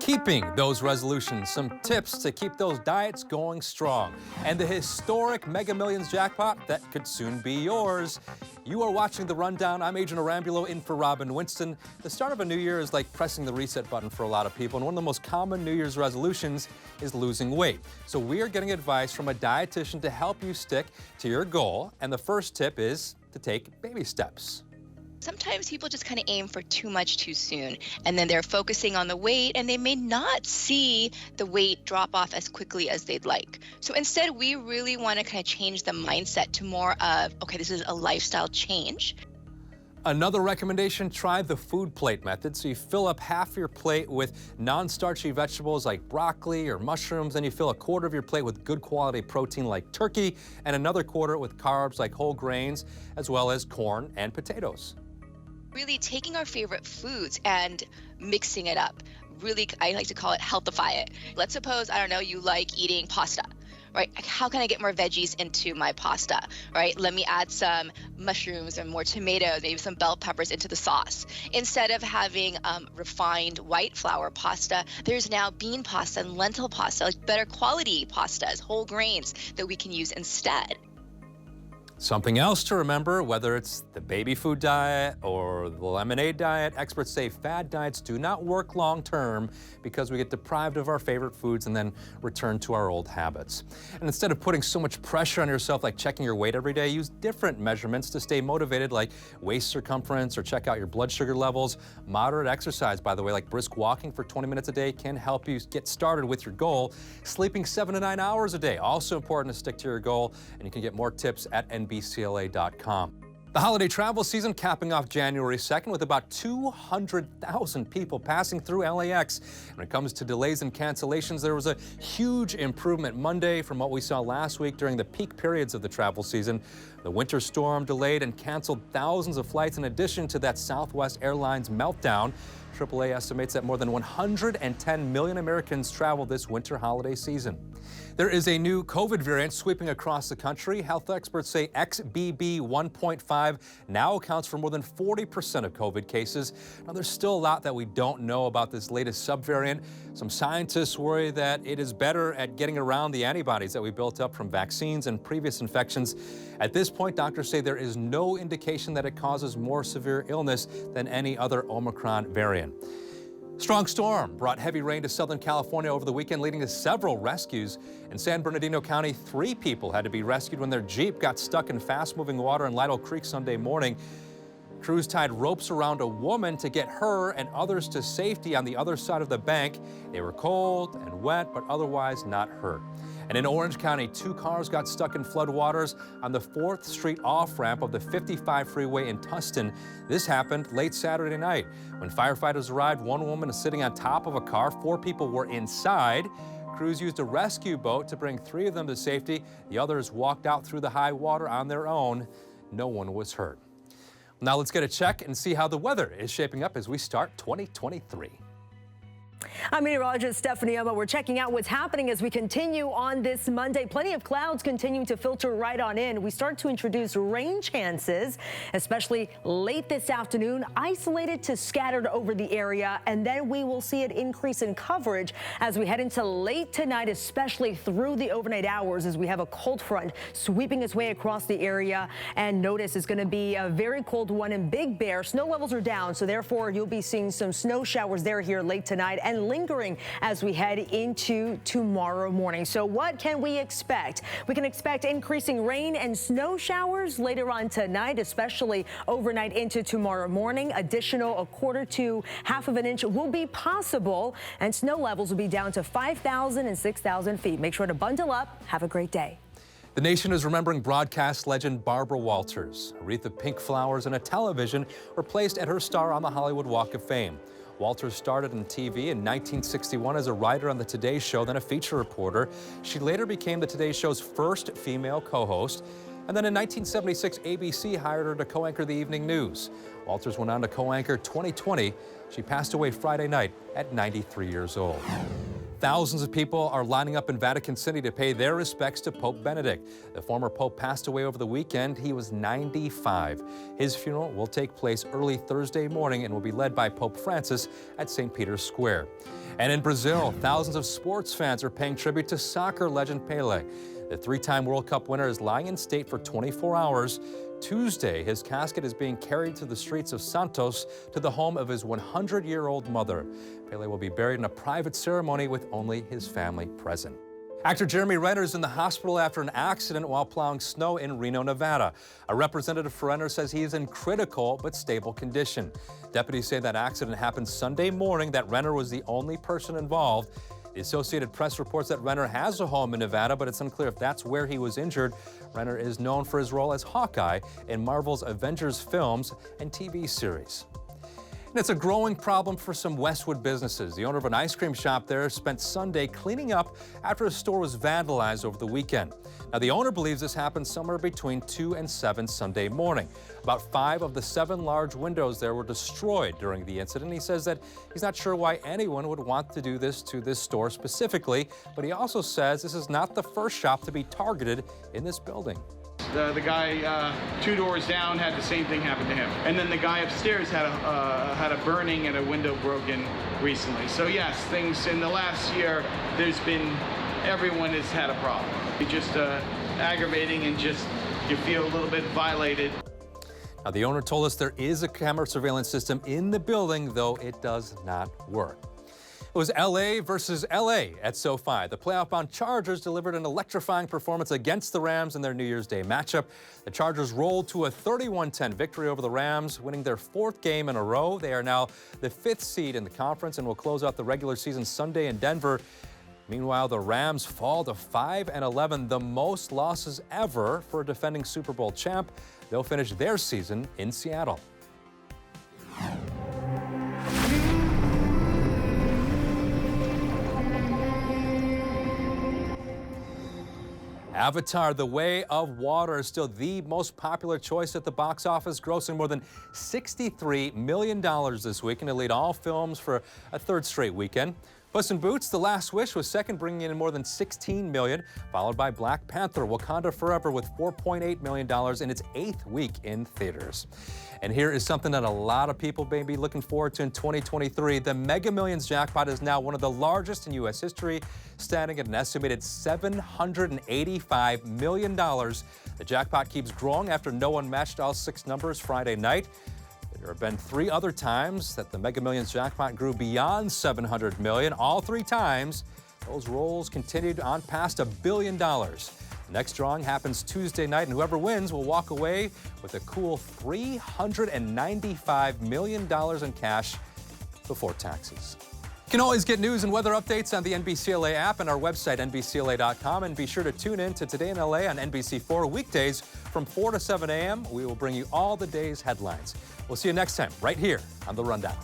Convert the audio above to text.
keeping those resolutions, some tips to keep those diets going strong, and the historic Mega Millions jackpot that could soon be yours. You are watching The Rundown. I'm Agent Arambulo in for Robin Winston. The start of a new year is like pressing the reset button for a lot of people, and one of the most common New Year's resolutions is losing weight. So we are getting advice from a dietitian to help you stick to your goal, and the first tip is to take baby steps. Sometimes people just kind of aim for too much too soon, and then they're focusing on the weight, and they may not see the weight drop off as quickly as they'd like. So instead, we really want to kind of change the mindset to more of, okay, this is a lifestyle change. Another recommendation, try the food plate method. So you fill up half your plate with non-starchy vegetables like broccoli or mushrooms, and you fill a quarter of your plate with good quality protein like turkey, and another quarter with carbs like whole grains, as well as corn and potatoes. Really taking our favorite foods and mixing it up. Really, I like to call it healthify it. Let's suppose, I don't know, you like eating pasta, right? How can I get more veggies into my pasta, right? Let me add some mushrooms and more tomatoes, maybe some bell peppers into the sauce. Instead of having refined white flour pasta, there's now bean pasta and lentil pasta, like better quality pastas, whole grains that we can use instead. Something else to remember, whether it's the baby food diet or the lemonade diet, experts say fad diets do not work long term because we get deprived of our favorite foods and then return to our old habits. And instead of putting so much pressure on yourself like checking your weight every day, use different measurements to stay motivated, like waist circumference, or check out your blood sugar levels. Moderate exercise, by the way, like brisk walking for 20 minutes a day, can help you get started with your goal. Sleeping 7 to 9 hours a day, also important to stick to your goal, and you can get more tips at NBCLA.com. The holiday travel season capping off January 2nd with about 200,000 people passing through LAX. When it comes to delays and cancellations, there was a huge improvement Monday from what we saw last week during the peak periods of the travel season. The winter storm delayed and canceled thousands of flights in addition to that Southwest Airlines meltdown. AAA estimates that more than 110 million Americans traveled this winter holiday season. There is a new COVID variant sweeping across the country. Health experts say XBB 1.5 now accounts for more than 40% of COVID cases. Now, there's still a lot that we don't know about this latest subvariant. Some scientists worry that it is better at getting around the antibodies that we built up from vaccines and previous infections. At this point, doctors say there is no indication that it causes more severe illness than any other Omicron variant. Strong storm brought heavy rain to Southern California over the weekend, leading to several rescues. In San Bernardino County, 3 people had to be rescued when their Jeep got stuck in fast-moving water in Lytle Creek Sunday morning. Crews tied ropes around a woman to get her and others to safety on the other side of the bank. They were cold and wet, but otherwise not hurt. And in Orange County, 2 cars got stuck in floodwaters on the 4th Street off-ramp of the 55 freeway in Tustin. This happened late Saturday night. When firefighters arrived, 1 woman is sitting on top of a car. 4 people were inside. Crews used a rescue boat to bring 3 of them to safety. The others walked out through the high water on their own. No one was hurt. Now let's get a check and see how the weather is shaping up as we start 2023. I'm meteorologist Stephanie Emma. We're checking out what's happening as we continue on this Monday. Plenty of clouds continue to filter right on in. We start to introduce rain chances, especially late this afternoon, isolated to scattered over the area, and then we will see it increase in coverage as we head into late tonight, especially through the overnight hours as we have a cold front sweeping its way across the area. And notice it's going to be a very cold one in Big Bear. Snow levels are down, so therefore you'll be seeing some snow showers there here late tonight and lingering as we head into tomorrow morning. So what can we expect? We can expect increasing rain and snow showers later on tonight, especially overnight into tomorrow morning. Additional 1/4 to 1/2 of an inch will be possible, and snow levels will be down to 5,000 and 6,000 feet. Make sure to bundle up. Have a great day. The nation is remembering broadcast legend Barbara Walters. A wreath of pink flowers and a television were placed at her star on the Hollywood Walk of Fame. Walters started in TV in 1961 as a writer on The Today Show, then a feature reporter. She later became The Today Show's first female co-host. And then in 1976, ABC hired her to co-anchor the evening news. Walters went on to co-anchor 2020. She passed away Friday night at 93 years old. Thousands of people are lining up in Vatican City to pay their respects to Pope Benedict. The former pope passed away over the weekend. He was 95. His funeral will take place early Thursday morning and will be led by Pope Francis at St. Peter's Square. And in Brazil, thousands of sports fans are paying tribute to soccer legend Pelé. The three-time World Cup winner is lying in state for 24 hours. Tuesday, his casket is being carried through the streets of Santos to the home of his 100-year-old mother. Pelé will be buried in a private ceremony with only his family present. Actor Jeremy Renner is in the hospital after an accident while plowing snow in Reno, Nevada. A representative for Renner says he is in critical but stable condition. Deputies say that accident happened Sunday morning, that Renner was the only person involved. The Associated Press reports that Renner has a home in Nevada, but it's unclear if that's where he was injured. Renner is known for his role as Hawkeye in Marvel's Avengers films and TV series. And it's a growing problem for some Westwood businesses. The owner of an ice cream shop there spent Sunday cleaning up after his store was vandalized over the weekend. Now, the owner believes this happened somewhere between 2 and 7 Sunday morning. About 5 of the 7 large windows there were destroyed during the incident. He says that he's not sure why anyone would want to do this to this store specifically, but he also says this is not the first shop to be targeted in this building. The guy 2 doors down had the same thing happen to him. And then the guy upstairs had a burning and a window broken recently. So yes, things in the last year, everyone has had a problem. It's just aggravating and just you feel a little bit violated. Now, the owner told us there is a camera surveillance system in the building, though it does not work. It was LA versus LA at SoFi. The playoff-bound Chargers delivered an electrifying performance against the Rams in their New Year's Day matchup. The Chargers rolled to a 31-10 victory over the Rams, winning their 4th game in a row. They are now the 5th seed in the conference and will close out the regular season Sunday in Denver. Meanwhile, the Rams fall to 5-11, the most losses ever for a defending Super Bowl champ. They'll finish their season in Seattle. Avatar: The Way of Water is still the most popular choice at the box office, grossing more than $63 million this week, and to lead all films for a 3rd straight weekend. Puss in Boots: The Last Wish was second, bringing in more than $16 million, followed by Black Panther: Wakanda Forever with $4.8 million in its 8th week in theaters. And here is something that a lot of people may be looking forward to in 2023. The Mega Millions jackpot is now one of the largest in U.S. history, standing at an estimated $785 million. The jackpot keeps growing after no one matched all 6 numbers Friday night. There have been 3 other times that the Mega Millions jackpot grew beyond $700 million. All 3 times, those rolls continued on past $1 billion. The next drawing happens Tuesday night, and whoever wins will walk away with a cool $395 million in cash before taxes. You can always get news and weather updates on the NBCLA app and our website, NBCLA.com. And be sure to tune in to Today in LA on NBC4 weekdays from 4 to 7 a.m. We will bring you all the day's headlines. We'll see you next time right here on The Rundown.